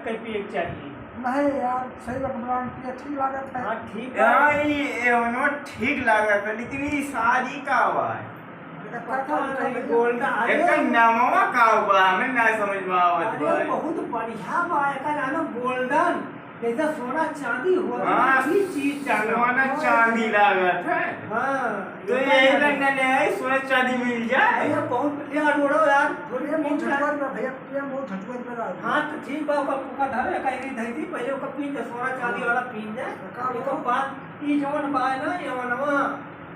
कहीं पिए चाहिए। नहीं यार सही ब्रांड की अच्छी लागत है। हाँ ठीक है। हाँ ये ठीक लागत है लेकिन ये शादी का हुआ है गोल्डन एक नामवा का हुआ हमें ना समझ में आवत अरे बा। बहुत बढ़िया बा एका जानो गोल्डन जैसे सोना चांदी हो हाँ, वही चीज जानो सोना चांदी लागत है। हाँ तो यही लगना है सोना चांदी मिल जाए। भैया बहुत यार रोड़ो यार भैया बहुत झटवर पे भैया भैया बहुत झटवर पे रहा। हाँ तो ठीक बा ओका पुका धरे कहीं धई थी पहले ओका पीन दे सोना चांदी वाला पीन जाए एको बात ई जवन बा ना यवनवा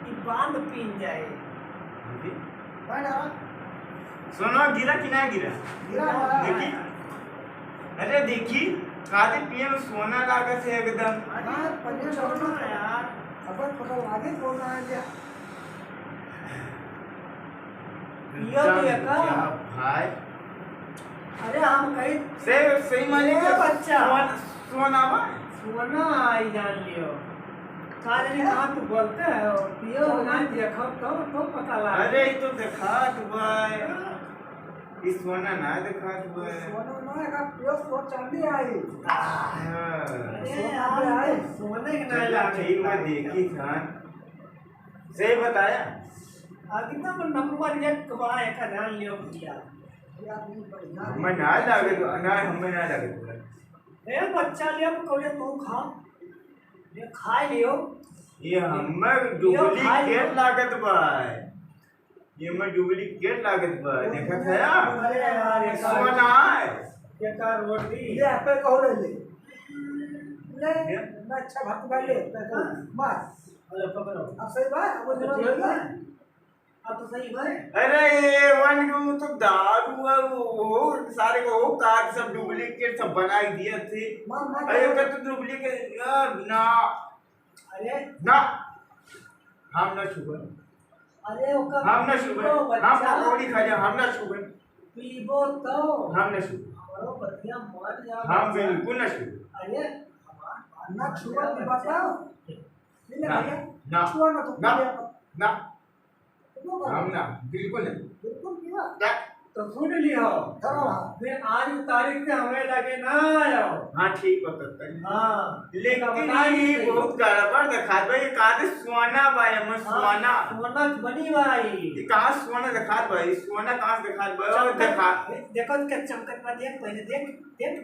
ई बांध पीन जाए सोना गिरा कि ना गिरा देखी। अरे देखी खाते पिए में सोना लागत है एकदम। यार खबर पकड़ आगे बोल रहा है क्या पियो पिया का भाई अरे हम कहीं सही माने ए बच्चा सोना बा सोना आई जान लियो काजनी कहाँ तू बोलते है पियो ना देखो तो पता लगा। अरे ये तो दिखात भाई ये सोना ना दिखात भाई। सोना ना का प्योर सोच चांदी आई। अरे यार सोने के नहीं लागे ठीक मैं देखी था सही बताया। कितना मन नंबर एक बड़ा एक जान लियो भैया हमें ना लागे तो ना हमें ना लागे तो ए बच्चा लियो कोले तू खा ये खा लियो ये हमें डुप्लीकेट लागत भाई। ये मैं डुप्लीकेट लागत भाई देखा था अरे यार ये सोना है ये का रोटी ये पे कहो ले ले ना अच्छा भात खा ले बस अरे पकड़ो अब सही बात अब तो जरा ठीक है अब तो सही भाई। अरे ये वन को तो दारू है वो सारे को वो कार्ड सब डुप्लीकेट सब बनाई दिए थे। अरे का तो डुप्लीकेट ना अरे ना हम ना शुगर अरे ओका हम ना शुगर हम पकौड़ी खा जा हम ना शुगर पीबो तो हम ना शुगर हमारो बतिया मर जा हम बिल्कुल ना शुगर अरे ना छुआ की बात है ले ना भैया ना छुआ ना तो ना ना ना हम ना बिल्कुल नहीं बिल्कुल किया क्या तो सुन लियो चलो फिर आज तारीख से हमें लगे ना आओ। हाँ ठीक होता है हाँ लेकिन ये बहुत गड़बड़ दिखात भाई काहे सोना भाई हम सोना सोना बनी भाई ये कहाँ सोना दिखात भाई सोना कहाँ से दिखात भाई और दिखा देखो क्या चमकत में देख पहले देख देख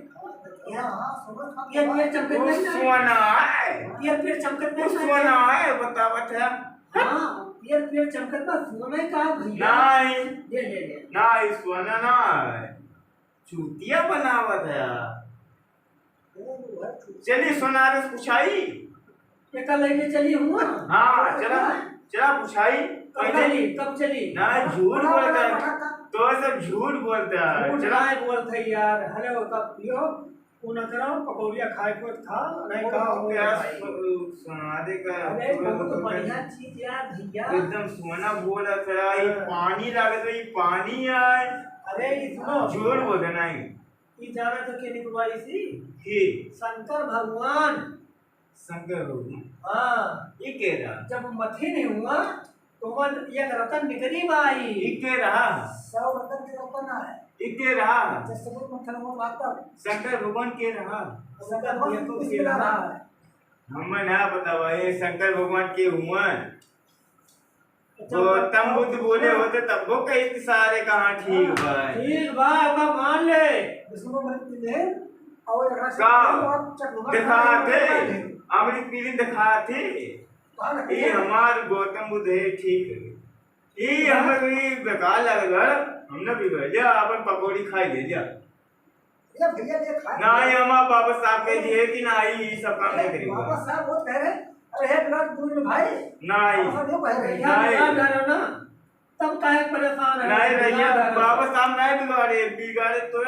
हां समझ ये चमकत वो में सोना है ये फिर चमकत में वो सोना है बतावत है हाँ ये फिर चमकत में सोना का भैया नहीं ले नहीं सोना ना है चूतिया बनावत है। चलिए सोनारस पुछाई ये कल लेके चली हूँ हाँ चला चला पुछाई कब चली ना झूठ बोलता है तो सब झूठ बोलता है चला बोलते यार हेलो कब पियो पूना करो पकौड़िया खाए को था नहीं कहा हो क्या भाई सुना दे का अरे बहुत बढ़िया चीज यार भैया एकदम सोना बोला था ये पानी लागत है ये पानी है। अरे ये सुनो झूठ बोल देना ही ये जाना तो के निकलवाई सी कि शंकर भगवान शंकर होगी हाँ ये कह रहा जब मथे नहीं हुआ तो मन एक रतन निकली बाई ये कह रहा सौ रतन के रतन है ये कह रहा जैसे सब मथन वो बात कर शंकर भगवान कह रहा शंकर भगवान को खेला रहा है हमें ना पता भाई शंकर भगवान के हुआ तो तम बुद्ध बोले होते तब वो कई सारे कहाँ ठीक भाई ठीक भाई अब मान ले इसमें मैं ले और दिखाते अमृत पीली दिखाते ये हमार गौतम बुद्ध है ठीक है ये हमें भी बेकार लग रहा हमने भी भैया अपन पकौड़ी खाई ले लिया ये भैया ये खा ना ये हमारा बाबा साहब कह दिए कि ना ये सब काम नहीं करेगा बाबा साहब वो कह रहे अरे हे विराट गुरु भाई नहीं सब ये कह रहे यार ना तब काहे परेशान है नहीं रहिए बाबा साहब नहीं बिगाड़े बिगाड़े तो